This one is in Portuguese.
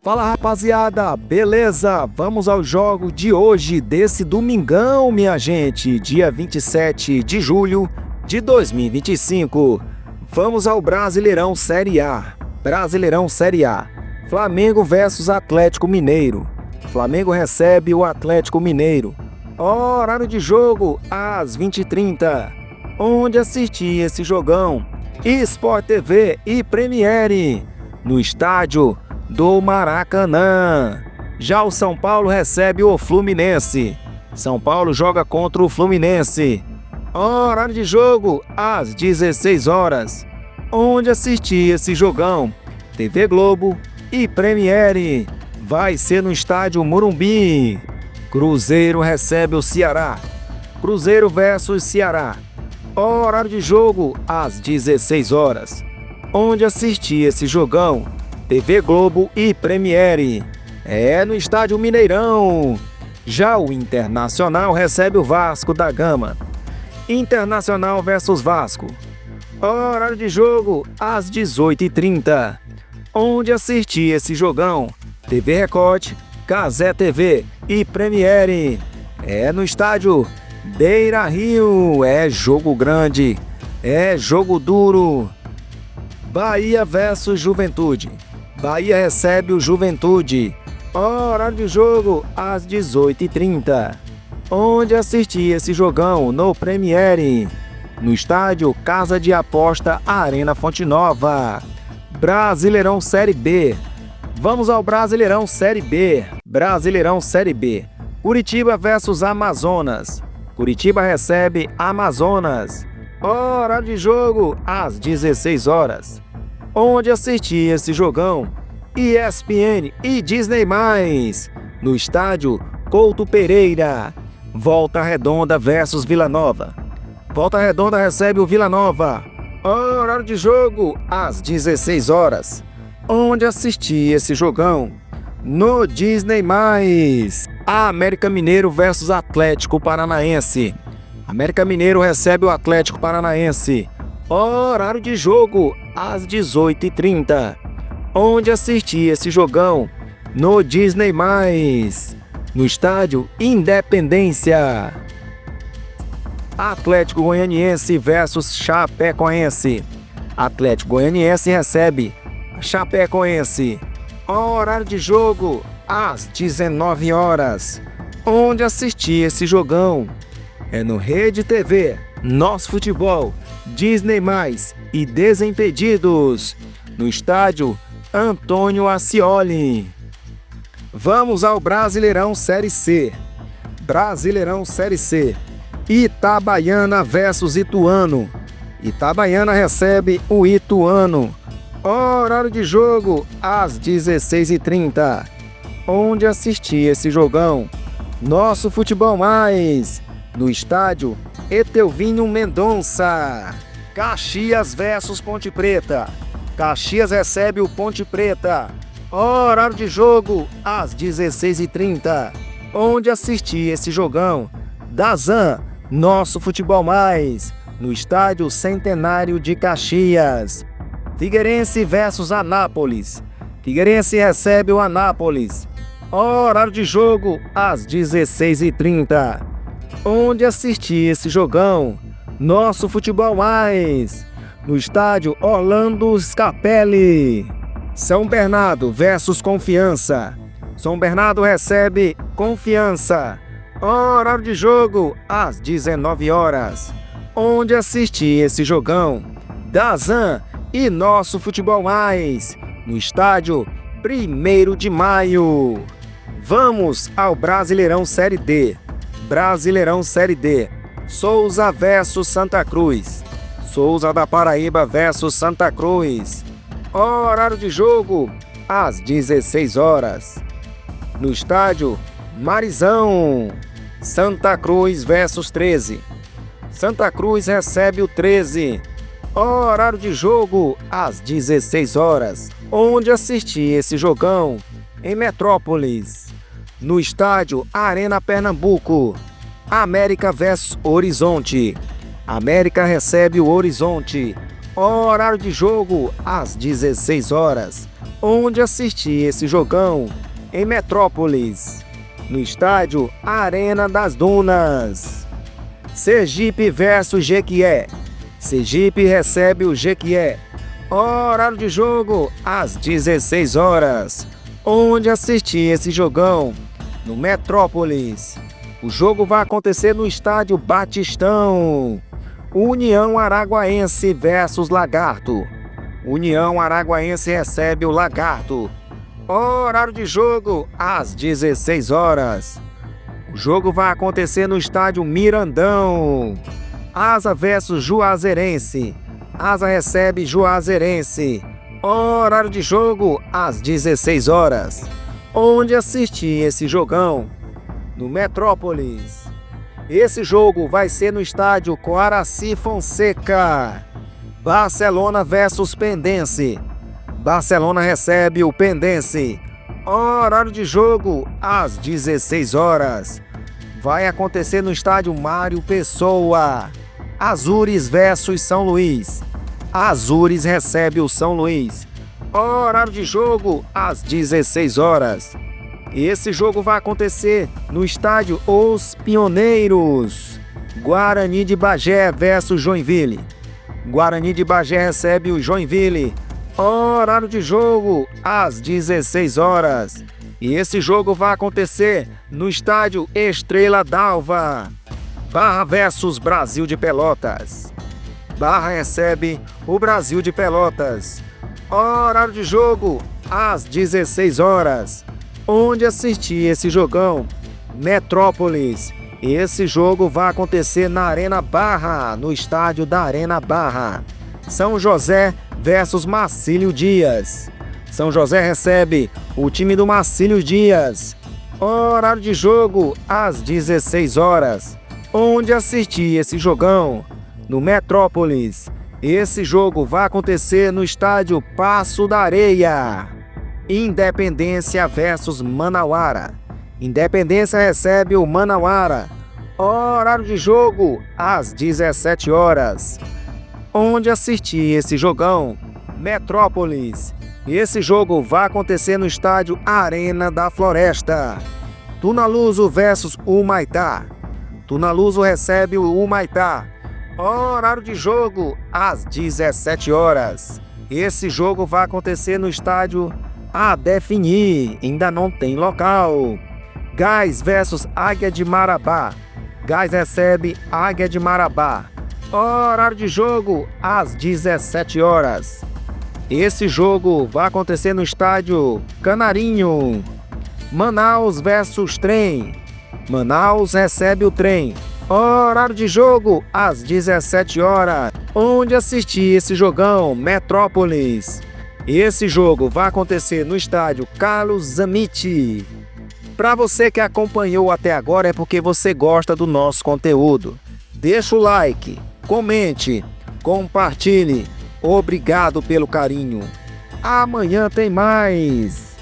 Fala rapaziada, beleza? Vamos ao jogo de hoje, desse domingão, minha gente, dia 27 de julho de 2025. Vamos ao Brasileirão Série A. Brasileirão Série A. Flamengo versus Atlético Mineiro. Flamengo recebe o Atlético Mineiro. Horário de jogo às 20h30. Onde assistir esse jogão? Sport TV e Premiere. No estádio do Maracanã. Já o São Paulo recebe o Fluminense. São Paulo joga contra o Fluminense. Horário de jogo às 16 horas. Onde assistir esse jogão? TV Globo e Premiere. Vai ser no estádio Morumbi. Cruzeiro recebe o Ceará. Cruzeiro versus Ceará. Horário de jogo às 16 horas. Onde assistir esse jogão? TV Globo e Premiere. É no estádio Mineirão. Já o Internacional recebe o Vasco da Gama. Internacional versus Vasco. Horário de jogo às 18h30. Onde assistir esse jogão? TV Record, Cazé TV e Premiere. É no estádio Beira-Rio. É jogo grande. É jogo duro. Bahia versus Juventude. Bahia recebe o Juventude. Horário de jogo às 18h30. Onde assistir esse jogão? No Premiere. No estádio Casa de Aposta Arena Fonte Nova. Brasileirão Série B. Vamos ao Brasileirão Série B. Brasileirão Série B. Curitiba versus Amazonas. Curitiba recebe Amazonas. Horário de jogo às 16 horas. Onde assistir esse jogão? ESPN e Disney+. No estádio Couto Pereira. Volta Redonda versus Vila Nova. Volta Redonda recebe o Vila Nova. Horário de jogo às 16 horas. Onde assistir esse jogão? No Disney+. América Mineiro versus Atlético Paranaense. América Mineiro recebe o Atlético Paranaense. Horário de jogo às 18h30. Onde assistir esse jogão? No Disney+. No estádio Independência. Atlético Goianiense versus Chapecoense. Atlético Goianiense recebe Chapecoense. Horário de jogo às 19 horas. Onde assistir esse jogão? É no Rede TV, Nosso Futebol, Disney+, e Desimpedidos. No estádio Antônio Ascioli. Vamos ao Brasileirão Série C. Brasileirão Série C. Itabaiana versus Ituano. Itabaiana recebe o Ituano. Horário de jogo às 16h30. Onde assistir esse jogão? Nosso Futebol Mais. No estádio Etelvino Mendonça. Caxias versus Ponte Preta. Caxias recebe o Ponte Preta. Horário de jogo às 16h30. Onde assistir esse jogão? Dazan, Nosso Futebol Mais. No estádio Centenário de Caxias. Figueirense versus Anápolis. Figueirense recebe o Anápolis. Horário de jogo às 16h30. Onde assistir esse jogão? Nosso Futebol Mais. No estádio Orlando Scarpelli. São Bernardo versus Confiança. São Bernardo recebe Confiança. Horário de jogo às 19 horas. Onde assistir esse jogão? Dazan e Nosso Futebol Mais. No estádio 1º de Maio. Vamos ao Brasileirão Série D. Brasileirão Série D. Souza versus Santa Cruz. Souza da Paraíba versus Santa Cruz. Horário de jogo às 16 horas. No estádio Marizão. Santa Cruz versus 13. Santa Cruz recebe o 13. Horário de jogo às 16 horas. Onde assistir esse jogão? Em Metrópolis. No estádio Arena Pernambuco. América versus Horizonte. América recebe o Horizonte. Horário de jogo às 16 horas. Onde assistir esse jogão? Em Metrópolis, no estádio Arena das Dunas. Sergipe versus Jequié. Sergipe recebe o Jequié. Horário de jogo às 16 horas. Onde assistir esse jogão? No Metrópolis. O jogo vai acontecer no estádio Batistão. União Araguaense versus Lagarto. União Araguaense recebe o Lagarto. Horário de jogo às 16 horas. O jogo vai acontecer no estádio Mirandão. Asa versus Juazeirense. Asa recebe Juazeirense. Horário de jogo às 16 horas. Onde assistir esse jogão? No Metrópolis. Esse jogo vai ser no estádio Coaraci Fonseca. Barcelona versus Pendense. Barcelona recebe o Pendense. Horário de jogo às 16 horas. Vai acontecer no estádio Mário Pessoa. Azures versus São Luís. Azures recebe o São Luís. Horário de jogo às 16 horas. Esse jogo vai acontecer no estádio Os Pioneiros. Guarani de Bagé versus Joinville. Guarani de Bagé recebe o Joinville. Horário de jogo às 16 horas. E esse jogo vai acontecer no estádio Estrela d'Alva. Barra versus Brasil de Pelotas. Barra recebe o Brasil de Pelotas. Horário de jogo às 16 horas. Onde assistir esse jogão? Metrópolis. Esse jogo vai acontecer na Arena Barra, no estádio da Arena Barra. São José versus Marcílio Dias. São José recebe o time do Marcílio Dias. Horário de jogo às 16 horas. Onde assistir esse jogão? No Metrópolis. Esse jogo vai acontecer no estádio Passo da Areia. Independência versus Manauara. Independência recebe o Manauara. Horário de jogo às 17 horas. Onde assistir esse jogão? Metrópolis. Esse jogo vai acontecer no estádio Arena da Floresta. Tunaluso versus Humaitá. Tunaluso recebe o Humaitá. Horário de jogo às 17 horas. Esse jogo vai acontecer no estádio a definir, ainda não tem local. Gás versus Águia de Marabá. Gás recebe Águia de Marabá. Horário de jogo às 17 horas. Esse jogo vai acontecer no estádio Canarinho. Manaus versus Trem. Manaus recebe o Trem. Horário de jogo às 17 horas. Onde assistir esse jogão? Metrópolis. Esse jogo vai acontecer no estádio Carlos Zanetti. Para você que acompanhou até agora é porque você gosta do nosso conteúdo. Deixa o like, comente, compartilhe. Obrigado pelo carinho. Amanhã tem mais.